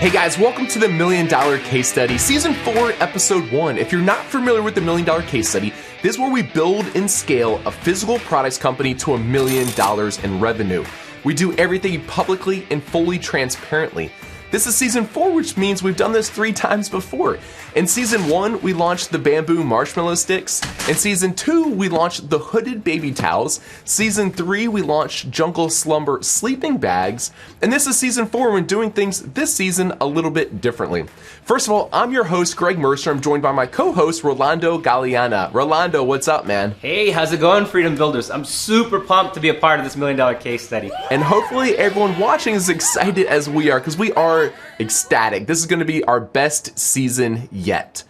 Hey guys, welcome to the $1 Million Case Study, Season 4, Episode 1. If you're not familiar with the $1 Million Case Study, this is where we build and scale a physical products company to $1 million in revenue. We do everything publicly and fully transparently. This is Season 4, which means we've done this 3 times before. In Season 1, we launched the bamboo marshmallow sticks. In Season 2, we launched the hooded baby towels. Season 3, we launched Jungle Slumber sleeping bags. And this is Season 4, we're doing things this season a little bit differently. First of all, I'm your host, Greg Mercer. I'm joined by my co-host, Rolando Galeana. Rolando, what's up, man? Hey, how's it going, Freedom Builders? I'm super pumped to be a part of this $1 Million Case Study. And hopefully everyone watching is excited as we are, because we are ecstatic. This is going to be our best season yet.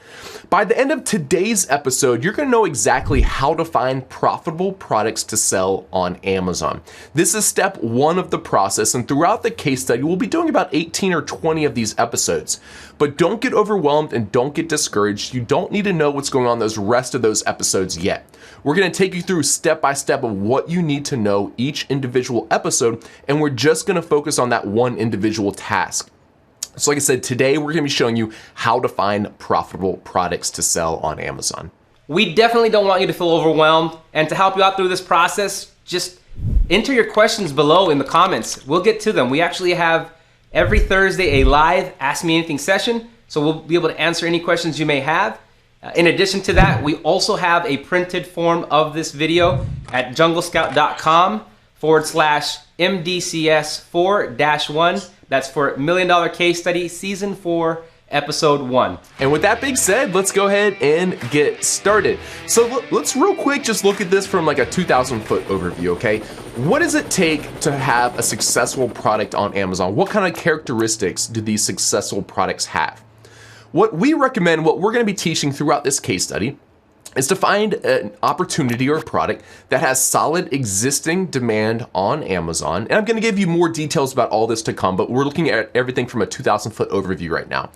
By the end of today's episode, you're going to know exactly how to find profitable products to sell on Amazon. This is step 1 of the process, and throughout the case study, we'll be doing about 18 or 20 of these episodes. But don't get overwhelmed and don't get discouraged. You don't need to know what's going on those rest of those episodes yet. We're going to take you through step by step of what you need to know each individual episode, and we're just going to focus on that one individual task. So like I said, today we're going to be showing you how to find profitable products to sell on Amazon. We definitely don't want you to feel overwhelmed, and to help you out through this process, just enter your questions below in the comments. We'll get to them. We actually have every Thursday a live Ask Me Anything session, so we'll be able to answer any questions you may have. In addition to that, we also have a printed form of this video at junglescout.com/MDCS4-1. That's for $1 Million Case Study, Season 4, Episode 1. And with that being said, let's go ahead and get started. So let's real quick just look at this from like a 2,000-foot overview, okay? What does it take to have a successful product on Amazon? What kind of characteristics do these successful products have? What we recommend, what we're going to be teaching throughout this case study, is to find an opportunity or a product that has solid existing demand on Amazon. And I'm going to give you more details about all this to come, but we're looking at everything from a 2,000-foot overview right now.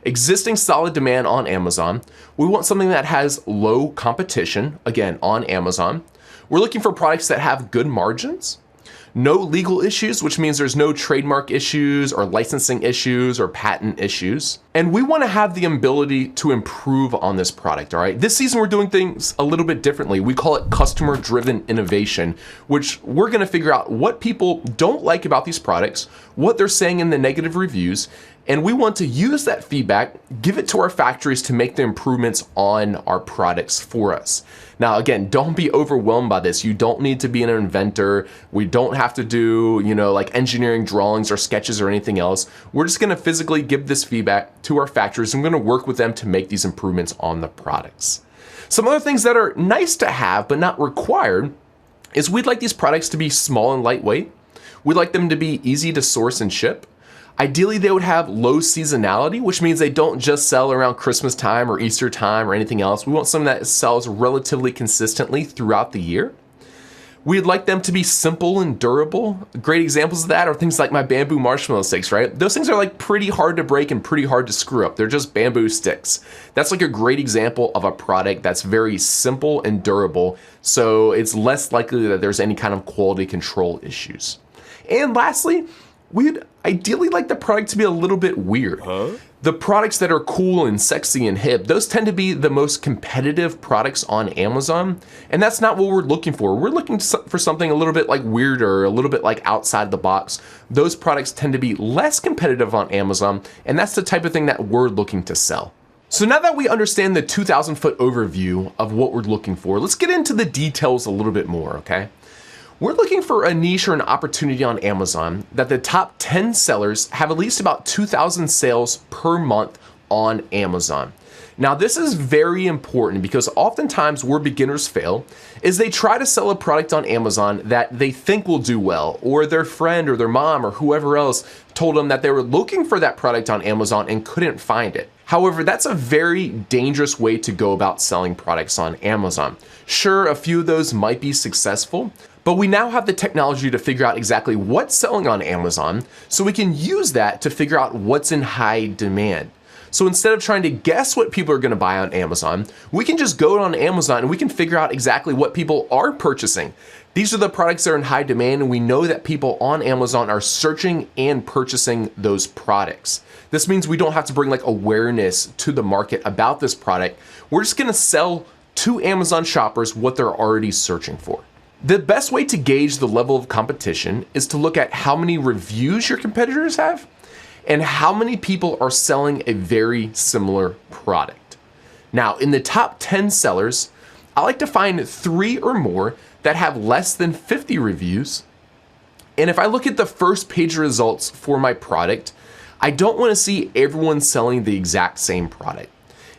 Existing solid demand on Amazon. We want something that has low competition, again, on Amazon. We're looking for products that have good margins. No legal issues, which means there's no trademark issues or licensing issues or patent issues. And we want to have the ability to improve on this product, all right? This season, we're doing things a little bit differently. We call it customer-driven innovation, which we're going to figure out what people don't like about these products, what they're saying in the negative reviews, and we want to use that feedback, give it to our factories to make the improvements on our products for us. Now, again, don't be overwhelmed by this. You don't need to be an inventor. We don't have to do, like engineering drawings or sketches or anything else. We're just gonna physically give this feedback to our factories, and we're gonna work with them to make these improvements on the products. Some other things that are nice to have, but not required, is we'd like these products to be small and lightweight. We'd like them to be easy to source and ship. Ideally, they would have low seasonality, which means they don't just sell around Christmas time or Easter time or anything else. We want something that sells relatively consistently throughout the year. We'd like them to be simple and durable. Great examples of that are things like my bamboo marshmallow sticks, right? Those things are like pretty hard to break and pretty hard to screw up. They're just bamboo sticks. That's like a great example of a product that's very simple and durable, so it's less likely that there's any kind of quality control issues. And lastly, we'd ideally like the product to be a little bit weird. The products that are cool and sexy and hip, those tend to be the most competitive products on Amazon, and that's not what we're looking for. We're looking for something a little bit like weirder, a little bit like outside the box. Those products tend to be less competitive on Amazon, and that's the type of thing that we're looking to sell. So now that we understand the 2,000-foot overview of what we're looking for, let's get into the details a little bit more, okay? We're looking for a niche or an opportunity on Amazon that the top 10 sellers have at least about 2,000 sales per month on Amazon. Now, this is very important because oftentimes where beginners fail is they try to sell a product on Amazon that they think will do well, or their friend or their mom or whoever else told them that they were looking for that product on Amazon and couldn't find it. However, that's a very dangerous way to go about selling products on Amazon. Sure, a few of those might be successful, but we now have the technology to figure out exactly what's selling on Amazon, so we can use that to figure out what's in high demand. So instead of trying to guess what people are going to buy on Amazon, we can just go on Amazon and we can figure out exactly what people are purchasing. These are the products that are in high demand, and we know that people on Amazon are searching and purchasing those products. This means we don't have to bring like awareness to the market about this product. We're just gonna sell to Amazon shoppers what they're already searching for. The best way to gauge the level of competition is to look at how many reviews your competitors have and how many people are selling a very similar product. Now, in the top 10 sellers, I like to find 3 or more that have less than 50 reviews. And if I look at the first page results for my product, I don't want to see everyone selling the exact same product.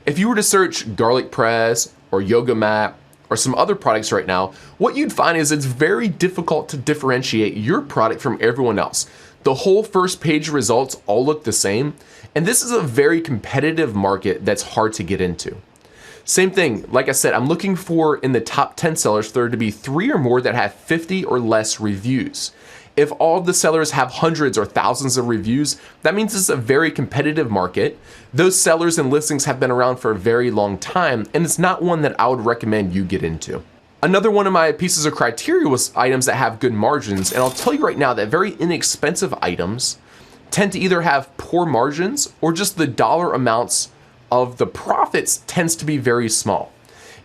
If you were to search garlic press or yoga mat or some other products right now, what you'd find is it's very difficult to differentiate your product from everyone else. The whole first page results all look the same, and this is a very competitive market that's hard to get into. Same thing, like I said, I'm looking for in the top 10 sellers for there to be 3 or more that have 50 or less reviews. If all of the sellers have hundreds or thousands of reviews, that means it's a very competitive market. Those sellers and listings have been around for a very long time, and it's not one that I would recommend you get into. Another one of my pieces of criteria was items that have good margins, and I'll tell you right now that very inexpensive items tend to either have poor margins or just the dollar amounts of the profits tends to be very small.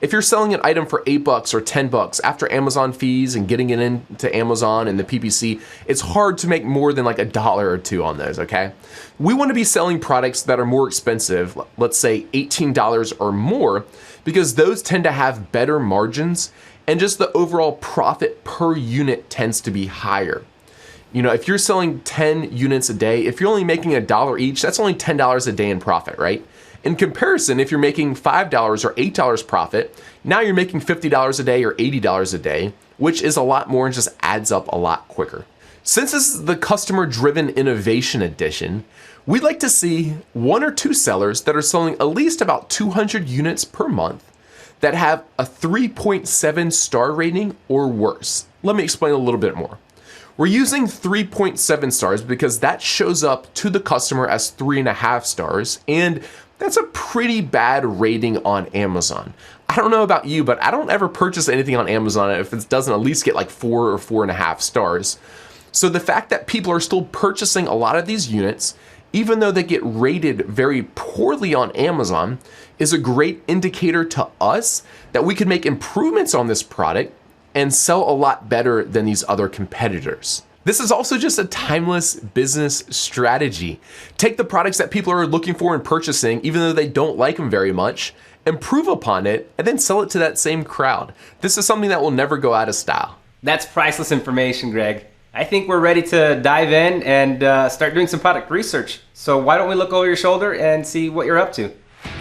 If you're selling an item for $8 or $10 after Amazon fees and getting it into Amazon and the PPC, it's hard to make more than like $1 or $2 on those, okay? We want to be selling products that are more expensive, let's say $18 or more, because those tend to have better margins and just the overall profit per unit tends to be higher. You know, if you're selling 10 units a day, if you're only making $1 each, that's only $10 a day in profit, right? In comparison, if you're making $5 or $8 profit, now you're making $50 a day or $80 a day, which is a lot more and just adds up a lot quicker. Since this is the customer-driven innovation edition, we'd like to see 1 or 2 sellers that are selling at least about 200 units per month that have a 3.7 star rating or worse. Let me explain a little bit more. We're using 3.7 stars because that shows up to the customer as 3.5 stars, and that's a pretty bad rating on Amazon. I don't know about you, but I don't ever purchase anything on Amazon if it doesn't at least get like 4 or 4.5 stars. So the fact that people are still purchasing a lot of these units, even though they get rated very poorly on Amazon, is a great indicator to us that we could make improvements on this product and sell a lot better than these other competitors. This is also just a timeless business strategy. Take the products that people are looking for and purchasing, even though they don't like them very much, improve upon it, and then sell it to that same crowd. This is something that will never go out of style. That's priceless information, Greg. I think we're ready to dive in and start doing some product research. So why don't we look over your shoulder and see what you're up to?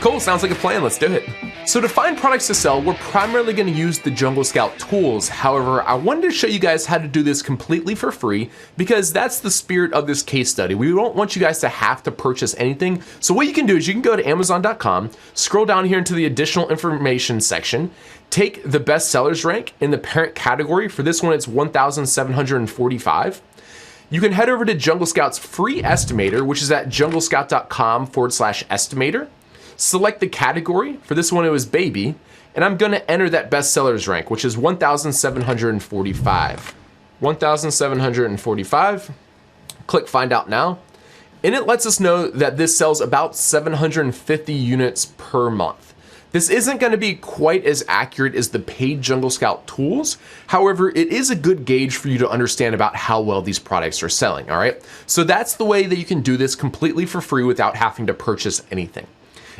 Cool, sounds like a plan, let's do it. So to find products to sell, we're primarily gonna use the Jungle Scout tools. However, I wanted to show you guys how to do this completely for free because that's the spirit of this case study. We don't want you guys to have to purchase anything. So what you can do is you can go to Amazon.com, scroll down here into the additional information section, take the best sellers rank in the parent category. For this one, it's 1,745. You can head over to Jungle Scout's free estimator, which is at junglescout.com/estimator. Select the category. For this one, it was baby. And I'm gonna enter that best sellers rank, which is 1,745. 1,745. Click find out now. And it lets us know that this sells about 750 units per month. This isn't gonna be quite as accurate as the paid Jungle Scout tools. However, it is a good gauge for you to understand about how well these products are selling, all right? So that's the way that you can do this completely for free without having to purchase anything.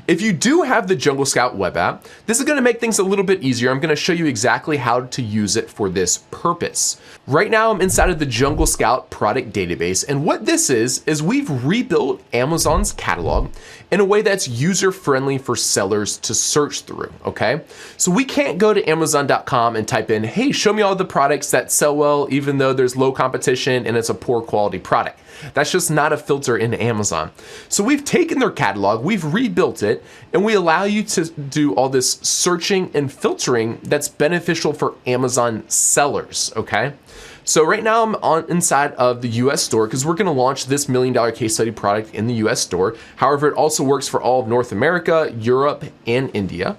If you do have the Jungle Scout web app, this is gonna make things a little bit easier. I'm gonna show you exactly how to use it for this purpose. Right now, I'm inside of the Jungle Scout product database, and what this is we've rebuilt Amazon's catalog in a way that's user-friendly for sellers to search through, okay? So we can't go to Amazon.com and type in, hey, show me all the products that sell well, even though there's low competition and it's a poor quality product. That's just not a filter in Amazon. So we've taken their catalog, we've rebuilt it, and we allow you to do all this searching and filtering that's beneficial for Amazon sellers, okay? So right now I'm inside of the US store because we're gonna launch this $1 million case study product in the US store. However, it also works for all of North America, Europe, and India.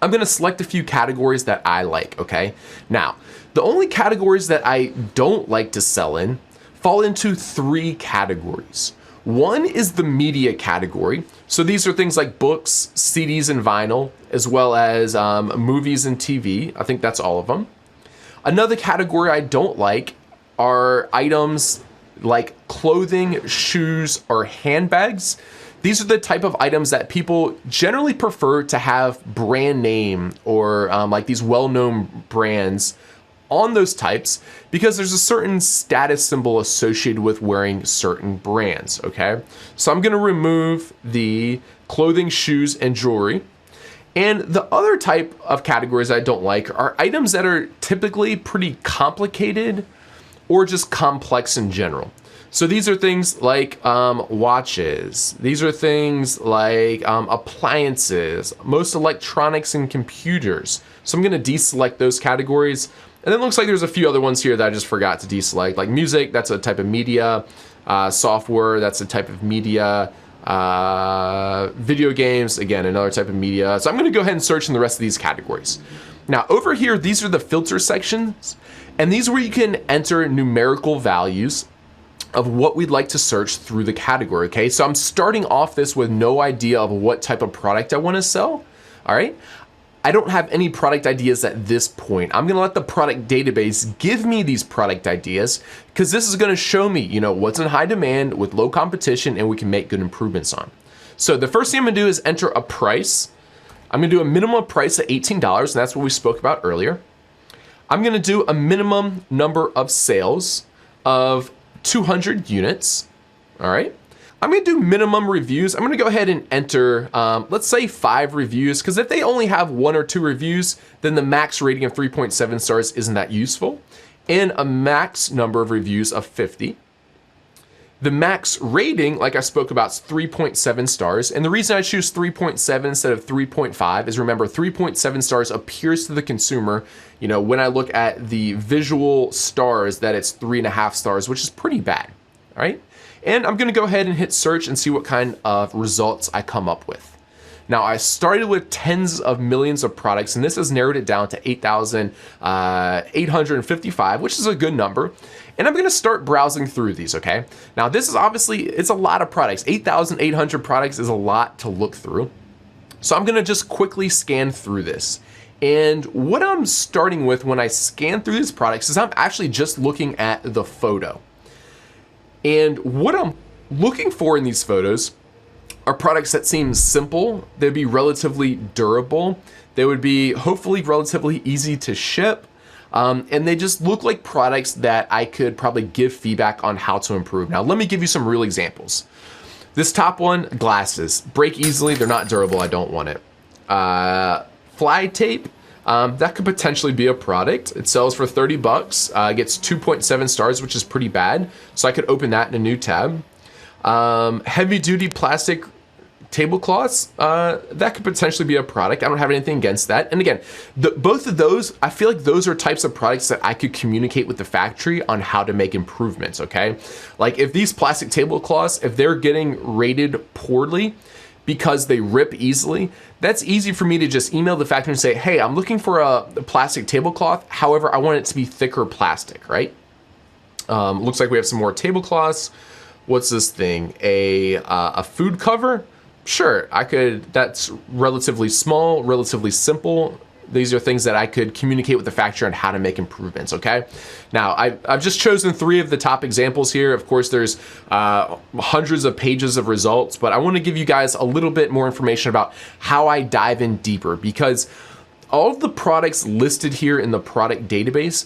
I'm gonna select a few categories that I like, okay? Now, the only categories that I don't like to sell in fall into 3 categories. One is the media category. So these are things like books, CDs and vinyl, as well as movies and TV. I think that's all of them. Another category I don't like are items like clothing, shoes, or handbags. These are the type of items that people generally prefer to have brand name or like these well-known brands on those types because there's a certain status symbol associated with wearing certain brands, okay? So I'm gonna remove the clothing, shoes, and jewelry. And the other type of categories I don't like are items that are typically pretty complicated or just complex in general. So these are things like watches. These are things like appliances, most electronics and computers. So I'm gonna deselect those categories. And then it looks like there's a few other ones here that I just forgot to deselect, like music, that's a type of media, software, that's a type of media, video games, again, another type of media. So I'm gonna go ahead and search in the rest of these categories. Now over here, these are the filter sections, and these are where you can enter numerical values of what we'd like to search through the category, okay? So I'm starting off this with no idea of what type of product I wanna sell, all right? I don't have any product ideas at this point. I'm gonna let the product database give me these product ideas because this is gonna show me, you know, what's in high demand with low competition and we can make good improvements on. So the first thing I'm gonna do is enter a price. I'm gonna do a minimum price of $18, and that's what we spoke about earlier. I'm gonna do a minimum number of sales of 200 units, all right? I'm gonna do minimum reviews. I'm gonna go ahead and enter, let's say 5 reviews, because if they only have 1 or 2 reviews, then the max rating of 3.7 stars isn't that useful. And a max number of reviews of 50. The max rating, like I spoke about, is 3.7 stars. And the reason I choose 3.7 instead of 3.5 is, remember, 3.7 stars appears to the consumer, you know, when I look at the visual stars, that it's 3.5 stars, which is pretty bad, all right? And I'm gonna go ahead and hit search and see what kind of results I come up with. Now, I started with tens of millions of products, and this has narrowed it down to 8,855, which is a good number. And I'm gonna start browsing through these, okay? Now, this is obviously, it's a lot of products. 8,800 products is a lot to look through. So I'm gonna just quickly scan through this. And what I'm starting with when I scan through these products is I'm actually just looking at the photo. And what I'm looking for in these photos are products that seem simple, they'd be relatively durable, they would be hopefully relatively easy to ship, and they just look like products that I could probably give feedback on how to improve. Now, let me give you some real examples. This top one, glasses. Break easily, they're not durable, I don't want it. Fly tape, that could potentially be a product. It sells for 30 bucks, gets 2.7 stars, which is pretty bad. So I could open that in a new tab. Heavy duty plastic tablecloths, that could potentially be a product. I don't have anything against that. And again, both of those, I feel like those are types of products that I could communicate with the factory on how to make improvements, okay? Like if these plastic tablecloths, if they're getting rated poorly, because they rip easily, that's easy for me to just email the factory and say, hey, I'm looking for a plastic tablecloth. However, I want it to be thicker plastic, right? Looks like we have some more tablecloths. What's this thing? A food cover? Sure, that's relatively small, relatively simple. These are things that I could communicate with the factory on how to make improvements, okay? Now, I've just chosen 3 of the top examples here. Of course, there's hundreds of pages of results, but I wanna give you guys a little bit more information about how I dive in deeper, because all of the products listed here in the product database,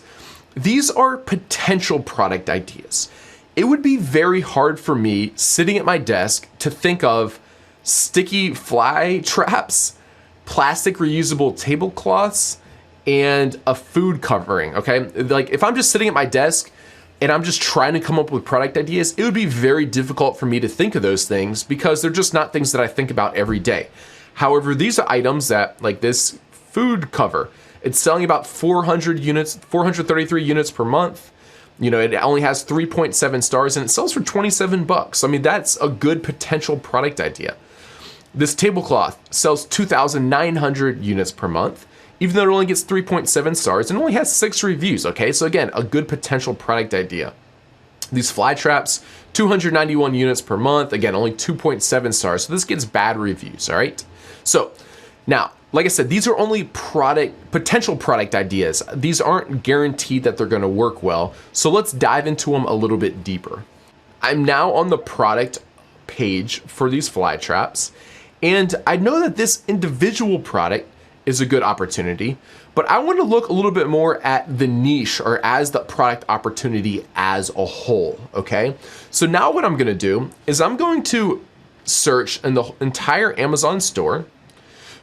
these are potential product ideas. It would be very hard for me sitting at my desk to think of sticky fly traps, plastic reusable tablecloths, and a food covering, okay? Like if I'm just sitting at my desk and I'm just trying to come up with product ideas, it would be very difficult for me to think of those things because they're just not things that I think about every day. However, these are items that, like this food cover, it's selling about 400 units, 433 units per month. You know, it only has 3.7 stars and it sells for 27 bucks. I mean, that's a good potential product idea. This tablecloth sells 2,900 units per month, even though it only gets 3.7 stars and only has 6 reviews, okay? So again, a good potential product idea. These fly traps, 291 units per month, again, only 2.7 stars, so this gets bad reviews, all right? So now, like I said, these are only potential product ideas. These aren't guaranteed that they're gonna work well, so let's dive into them a little bit deeper. I'm now on the product page for these fly traps, and I know that this individual product is a good opportunity, but I want to look a little bit more at the niche or as the product opportunity as a whole, okay? So now what I'm gonna do is I'm going to search in the entire Amazon store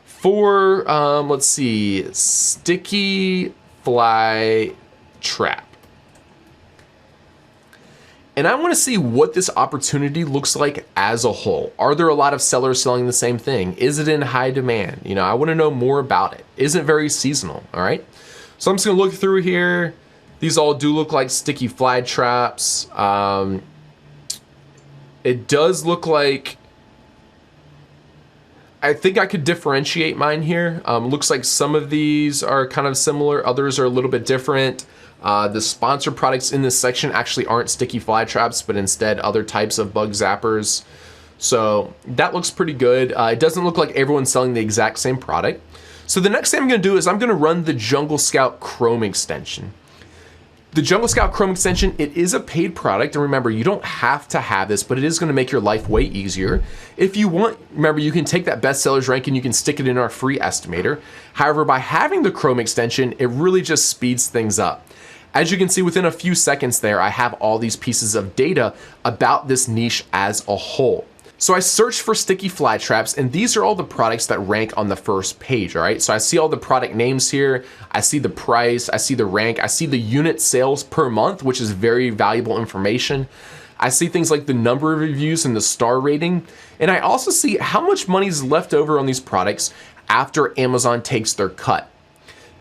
for, let's see, sticky fly trap. And I want to see what this opportunity looks like as a whole. Are there a lot of sellers selling the same thing? Is it in high demand? You know, I want to know more about it. Is it very seasonal? All right. So I'm just going to look through here. These all do look like sticky fly traps. It does look like, I think I could differentiate mine here. Looks like some of these are kind of similar. Others are a little bit different. The sponsored products in this section actually aren't sticky fly traps, but instead other types of bug zappers. So that looks pretty good. It doesn't look like everyone's selling the exact same product. So the next thing I'm gonna do is I'm gonna run the Jungle Scout Chrome extension. The Jungle Scout Chrome extension, it is a paid product, and remember, you don't have to have this, but it is gonna make your life way easier. If you want, remember, you can take that bestsellers rank and you can stick it in our free estimator. However, by having the Chrome extension, it really just speeds things up. As you can see, within a few seconds there, I have all these pieces of data about this niche as a whole. So I searched for sticky fly traps, and these are all the products that rank on the first page, all right? So I see all the product names here, I see the price, I see the rank, I see the unit sales per month, which is very valuable information. I see things like the number of reviews and the star rating, and I also see how much money is left over on these products after Amazon takes their cut.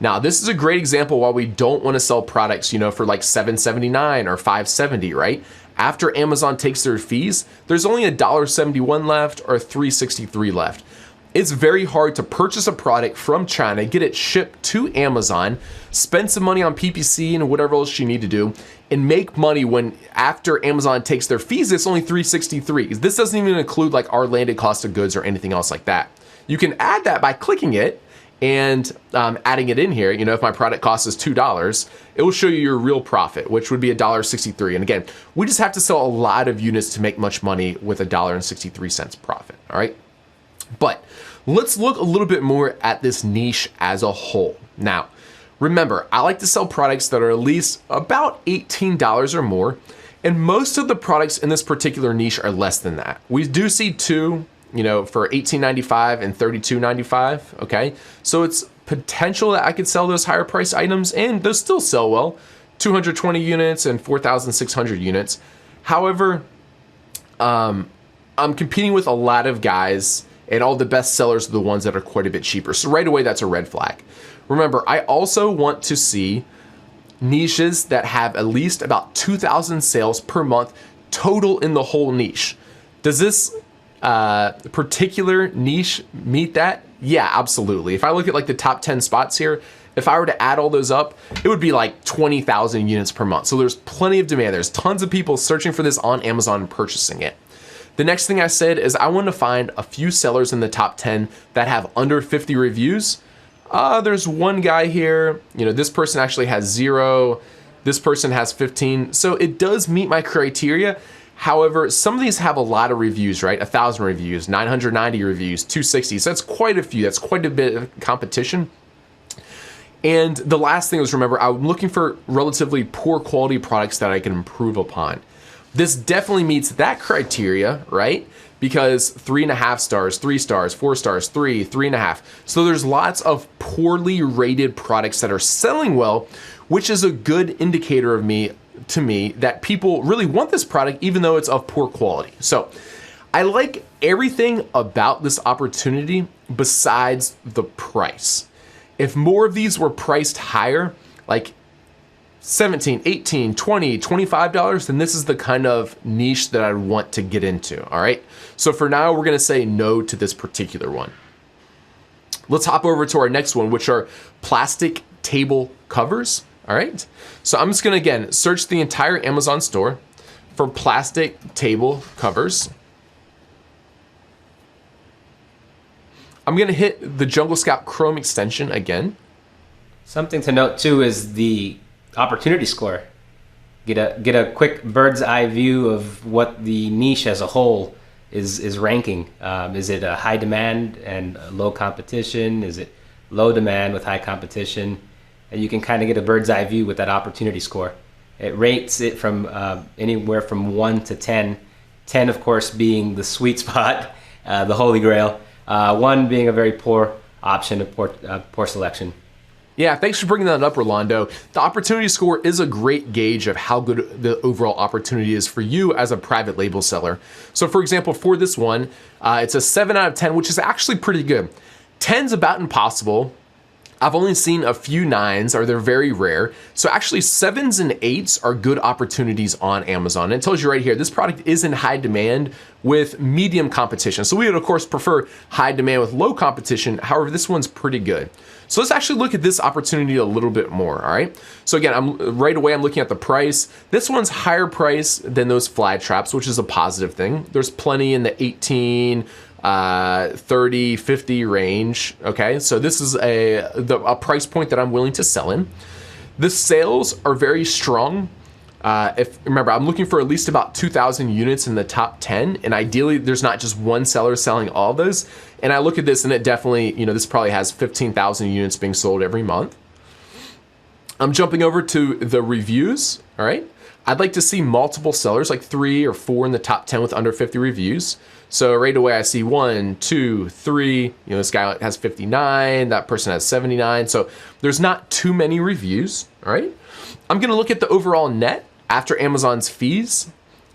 Now, this is a great example why we don't want to sell products, you know, for like $7.79 or $5.70, right? After Amazon takes their fees, there's only $1.71 left or $3.63 left. It's very hard to purchase a product from China, get it shipped to Amazon, spend some money on PPC and whatever else you need to do, and make money when after Amazon takes their fees, it's only $3.63. This doesn't even include like our landed cost of goods or anything else like that. You can add that by clicking it and adding it in here. You know, if my product cost is $2, it will show you your real profit, which would be $1.63. And again, we just have to sell a lot of units to make much money with $1.63 profit, all right? But let's look a little bit more at this niche as a whole. Now, remember, I like to sell products that are at least about $18 or more, and most of the products in this particular niche are less than that. We do see two, you know, for $18.95 and $32.95, okay? So it's potential that I could sell those higher price items, and those still sell well, 220 units and 4,600 units. However, I'm competing with a lot of guys, and all the best sellers are the ones that are quite a bit cheaper. So right away, that's a red flag. Remember, I also want to see niches that have at least about 2,000 sales per month total in the whole niche. Does this particular niche meet that? Yeah, absolutely. If I look at like the top 10 spots here, if I were to add all those up, it would be like 20,000 units per month. So there's plenty of demand. There's tons of people searching for this on Amazon and purchasing it. The next thing I said is I want to find a few sellers in the top 10 that have under 50 reviews. There's one guy here, you know, this person actually has 0. This person has 15. So it does meet my criteria. However, some of these have a lot of reviews, right? 1,000 reviews, 990 reviews, 260. So that's quite a few. That's quite a bit of competition. And the last thing is, remember, I'm looking for relatively poor quality products that I can improve upon. This definitely meets that criteria, right? Because 3.5 stars, 3 stars, 4 stars, 3, 3.5. So there's lots of poorly rated products that are selling well, which is a good indicator to me that people really want this product even though it's of poor quality. So I like everything about this opportunity besides the price. If more of these were priced higher, like $17, $18, $20, $25, then this is the kind of niche that I want to get into, all right? So for now, we're gonna say no to this particular one. Let's hop over to our next one, which are plastic table covers, all right? So I'm just gonna, again, search the entire Amazon store for plastic table covers. I'm gonna hit the Jungle Scout Chrome extension again. Something to note too is the opportunity score. Get a quick bird's eye view of what the niche as a whole is ranking. Is it a high demand and low competition? Is it low demand with high competition? And you can kind of get a bird's eye view with that opportunity score. It rates it from anywhere from 1 to 10. 10, of course, being the sweet spot, the holy grail. 1 being a very poor option, a poor selection. Yeah, thanks for bringing that up, Rolando. The opportunity score is a great gauge of how good the overall opportunity is for you as a private label seller. So for example, for this one, it's a 7 out of 10, which is actually pretty good. 10's about impossible. I've only seen a few 9s, or they're very rare. So actually 7s and 8s are good opportunities on Amazon. And it tells you right here, this product is in high demand with medium competition. So we would of course prefer high demand with low competition. However, this one's pretty good. So let's actually look at this opportunity a little bit more, all right? So again, right away I'm looking at the price. This one's higher price than those fly traps, which is a positive thing. There's plenty in the 18, 30, 50 range, okay? So this is a price point that I'm willing to sell in. The sales are very strong. Remember, I'm looking for at least about 2,000 units in the top 10, and ideally there's not just one seller selling all those. And I look at this and it definitely, this probably has 15,000 units being sold every month. I'm jumping over to the reviews, all right? I'd like to see multiple sellers, like 3 or 4 in the top 10 with under 50 reviews. So right away I see 1, 2, 3, this guy has 59, that person has 79. So there's not too many reviews, all right? I'm gonna look at the overall net after Amazon's fees.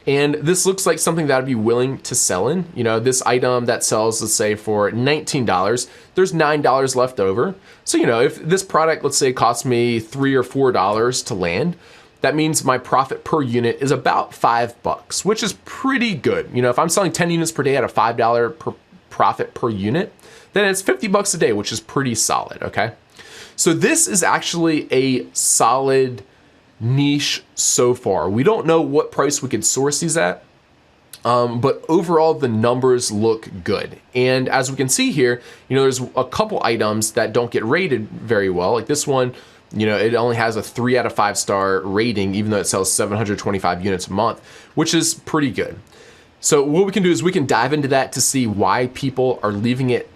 And this looks like something that I'd be willing to sell in. This item that sells, let's say for $19, there's $9 left over. So, if this product, let's say costs me $3 or $4 to land, that means my profit per unit is about $5, which is pretty good. If I'm selling 10 units per day at a $5 per profit per unit, then it's $50 a day, which is pretty solid, okay? So this is actually a solid niche so far. We don't know what price we could source these at, but overall the numbers look good. And as we can see here, there's a couple items that don't get rated very well. Like this one, it only has a 3 out of 5 star rating, even though it sells 725 units a month, which is pretty good. So what we can do is we can dive into that to see why people are leaving it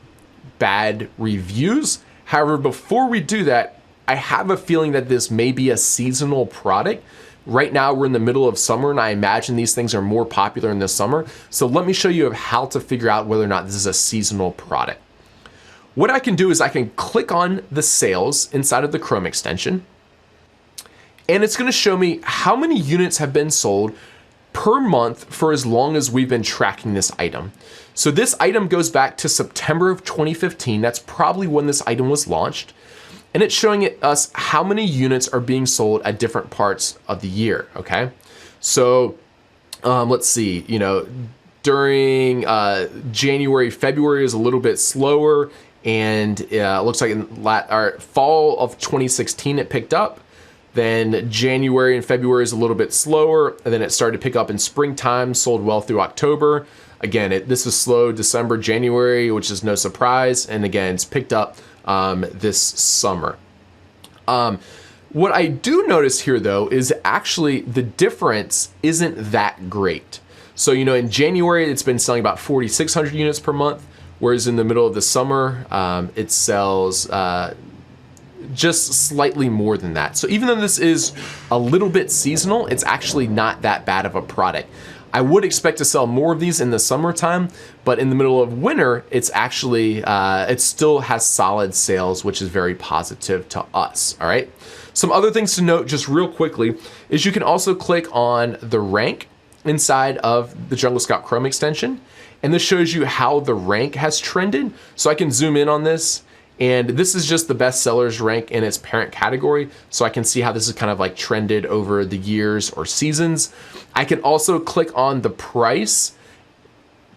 bad reviews. However, before we do that, I have a feeling that this may be a seasonal product. Right now we're in the middle of summer and I imagine these things are more popular in the summer. So let me show you how to figure out whether or not this is a seasonal product. What I can do is I can click on the sales inside of the Chrome extension, and it's gonna show me how many units have been sold per month for as long as we've been tracking this item. So this item goes back to September of 2015. That's probably when this item was launched. And it's showing us how many units are being sold at different parts of the year, okay? So let's see, during January, February is a little bit slower, and it looks like in fall of 2016 it picked up. Then January and February is a little bit slower, and then it started to pick up in springtime, sold well through October. Again, this is slow December, January, which is no surprise, and again, it's picked up this summer. What I do notice here though is actually the difference isn't that great. So, in January, it's been selling about 4,600 units per month, whereas in the middle of the summer, it sells just slightly more than that. So even though this is a little bit seasonal, it's actually not that bad of a product. I would expect to sell more of these in the summertime, but in the middle of winter, it's actually, it still has solid sales, which is very positive to us, all right? Some other things to note just real quickly is you can also click on the rank inside of the Jungle Scout Chrome extension, and this shows you how the rank has trended. So I can zoom in on this, And this is just the best sellers rank in its parent category. So I can see how this is kind of like trended over the years or seasons. I can also click on the price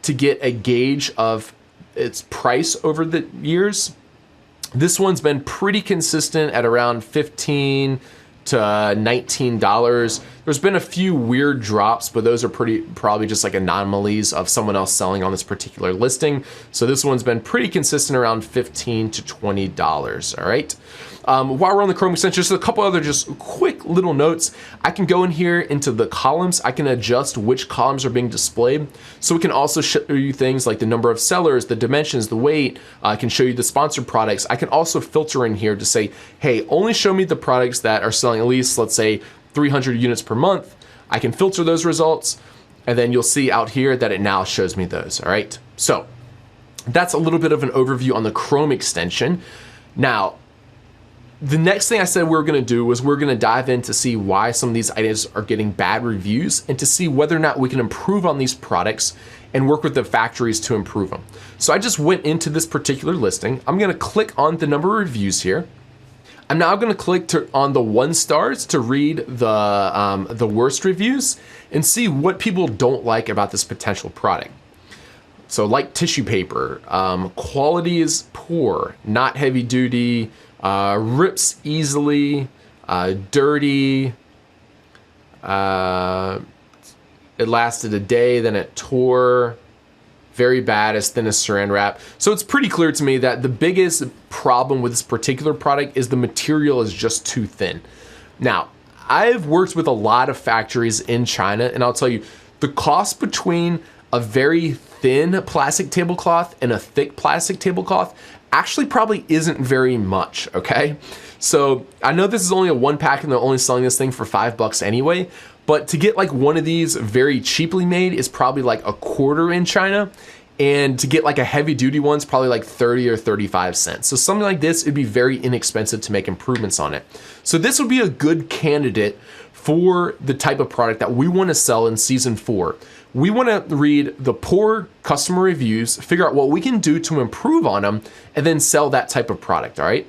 to get a gauge of its price over the years. This one's been pretty consistent at around $15 to $19. There's been a few weird drops, but those are probably just like anomalies of someone else selling on this particular listing. So this one's been pretty consistent around $15 to $20, all right? While we're on the Chrome extension, just a couple other just quick little notes. I can go in here into the columns. I can adjust which columns are being displayed. So we can also show you things like the number of sellers, the dimensions, the weight. I can show you the sponsored products. I can also filter in here to say, hey, only show me the products that are selling at least, let's say, 300 units per month. I can filter those results, and then you'll see out here that it now shows me those, all right? So that's a little bit of an overview on the Chrome extension. Now, the next thing I said we were gonna do was we're gonna dive in to see why some of these items are getting bad reviews and to see whether or not we can improve on these products and work with the factories to improve them. So I just went into this particular listing. I'm gonna click on the number of reviews here. I'm now gonna click on the 1 stars to read the worst reviews and see what people don't like about this potential product. So like tissue paper, quality is poor, not heavy duty, rips easily, dirty, it lasted a day, then it tore, very bad, as thin as saran wrap. So it's pretty clear to me that the biggest problem with this particular product is the material is just too thin. Now, I've worked with a lot of factories in China, and I'll tell you, the cost between a very thin plastic tablecloth and a thick plastic tablecloth actually probably isn't very much, okay? So I know this is only a 1-pack and they're only selling this thing for $5 anyway, but to get like one of these very cheaply made is probably like $0.25 in China, and to get like a heavy duty one's probably like 30 or 35 cents. So something like this, it'd be very inexpensive to make improvements on it. So this would be a good candidate for the type of product that we want to sell in season 4. We want to read the poor customer reviews, figure out what we can do to improve on them, and then sell that type of product, all right?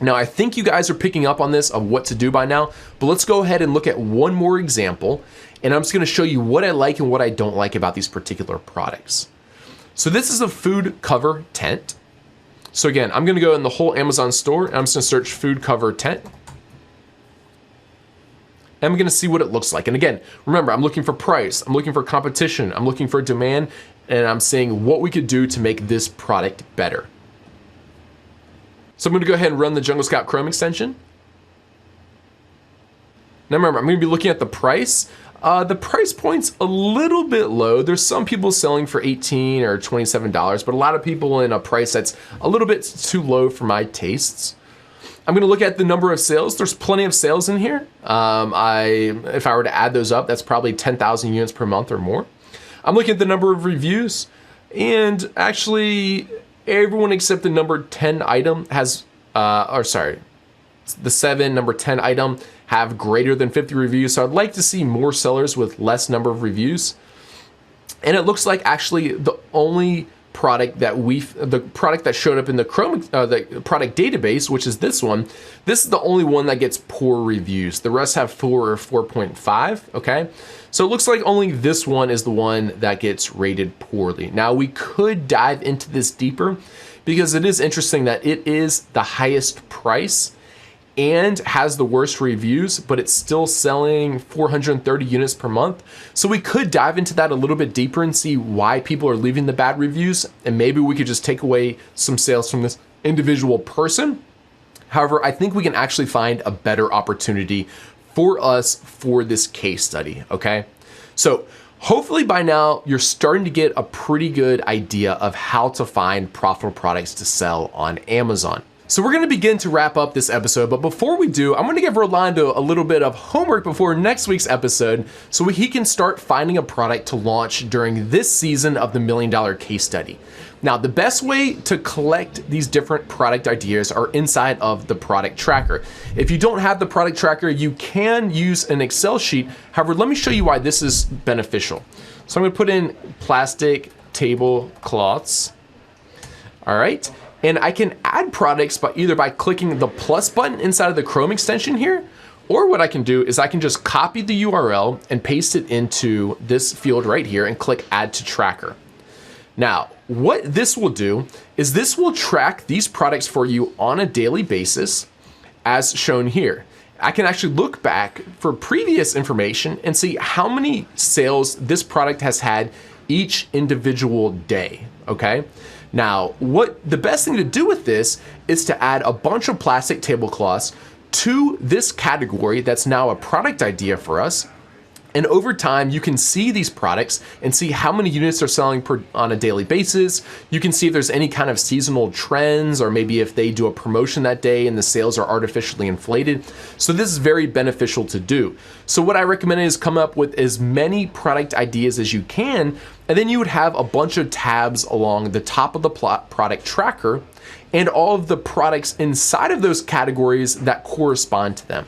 Now, I think you guys are picking up on this of what to do by now, but let's go ahead and look at one more example, and I'm just going to show you what I like and what I don't like about these particular products. So this is a food cover tent. So again, I'm going to go in the whole Amazon store, and I'm just going to search food cover tent. I'm gonna see what it looks like. And again, remember, I'm looking for price, I'm looking for competition, I'm looking for demand, and I'm seeing what we could do to make this product better. So I'm gonna go ahead and run the Jungle Scout Chrome extension. Now remember, I'm gonna be looking at the price. The price point's a little bit low. There's some people selling for $18 or $27, but a lot of people in a price that's a little bit too low for my tastes. I'm gonna look at the number of sales. There's plenty of sales in here. If I were to add those up, that's probably 10,000 units per month or more. I'm looking at the number of reviews, and actually everyone except the number 10 item has, the number 10 item have greater than 50 reviews. So I'd like to see more sellers with less number of reviews. And it looks like actually the only product that showed up in the Chrome, the product database, which is this one, this is the only one that gets poor reviews. The rest have 4 or 4.5, okay? So it looks like only this one is the one that gets rated poorly. Now we could dive into this deeper because it is interesting that it is the highest price and has the worst reviews, but it's still selling 430 units per month. So we could dive into that a little bit deeper and see why people are leaving the bad reviews, and maybe we could just take away some sales from this individual person. However, I think we can actually find a better opportunity for us for this case study, okay? So hopefully by now you're starting to get a pretty good idea of how to find profitable products to sell on Amazon. So we're gonna begin to wrap up this episode, but before we do, I'm gonna give Rolando a little bit of homework before next week's episode so he can start finding a product to launch during this season of the $1 Million Case Study. Now, the best way to collect these different product ideas are inside of the product tracker. If you don't have the product tracker, you can use an Excel sheet. However, let me show you why this is beneficial. So I'm gonna put in plastic tablecloths. All right. And I can add products either by clicking the plus button inside of the Chrome extension here, or what I can do is I can just copy the URL and paste it into this field right here and click Add to Tracker. Now, what this will do is this will track these products for you on a daily basis, as shown here. I can actually look back for previous information and see how many sales this product has had each individual day, okay? Now, the best thing to do with this is to add a bunch of plastic tablecloths to this category that's now a product idea for us. And over time, you can see these products and see how many units they're selling on a daily basis. You can see if there's any kind of seasonal trends, or maybe if they do a promotion that day and the sales are artificially inflated. So this is very beneficial to do. So what I recommend is come up with as many product ideas as you can, and then you would have a bunch of tabs along the top of the product tracker and all of the products inside of those categories that correspond to them.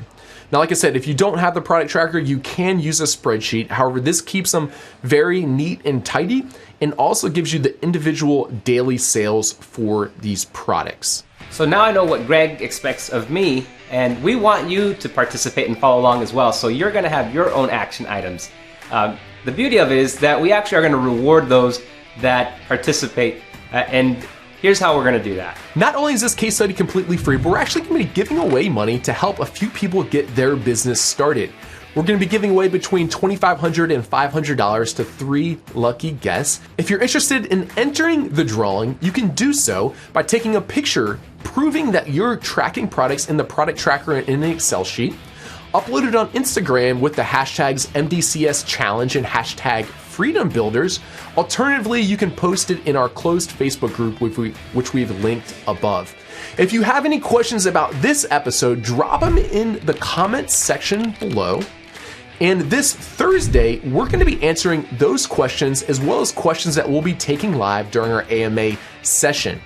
Now, like I said, if you don't have the product tracker, you can use a spreadsheet. However, this keeps them very neat and tidy and also gives you the individual daily sales for these products. So now I know what Greg expects of me, and we want you to participate and follow along as well. So you're gonna have your own action items. The beauty of it is that we actually are gonna reward those that participate, and here's how we're gonna do that. Not only is this case study completely free, but we're actually gonna be giving away money to help a few people get their business started. We're gonna be giving away between $2,500 and $500 to 3 lucky guests. If you're interested in entering the drawing, you can do so by taking a picture proving that you're tracking products in the product tracker in an Excel sheet, upload it on Instagram with the hashtags MDCS challenge and hashtag Freedom Builders. Alternatively, you can post it in our closed Facebook group, which we've linked above. If you have any questions about this episode, drop them in the comments section below. And this Thursday, we're going to be answering those questions as well as questions that we'll be taking live during our AMA session.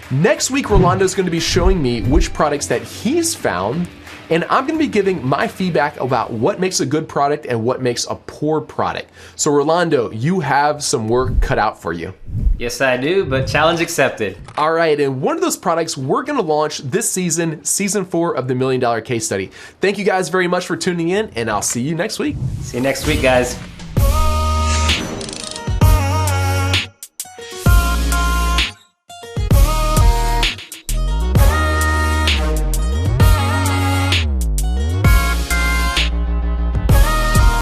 Next week, Rolando is going to be showing me which products that he's found, and I'm going to be giving my feedback about what makes a good product and what makes a poor product. So Rolando, you have some work cut out for you. Yes, I do, but challenge accepted. All right, and one of those products we're going to launch this season, season 4 of the $1 Million Case Study. Thank you guys very much for tuning in, and I'll see you next week. See you next week, guys.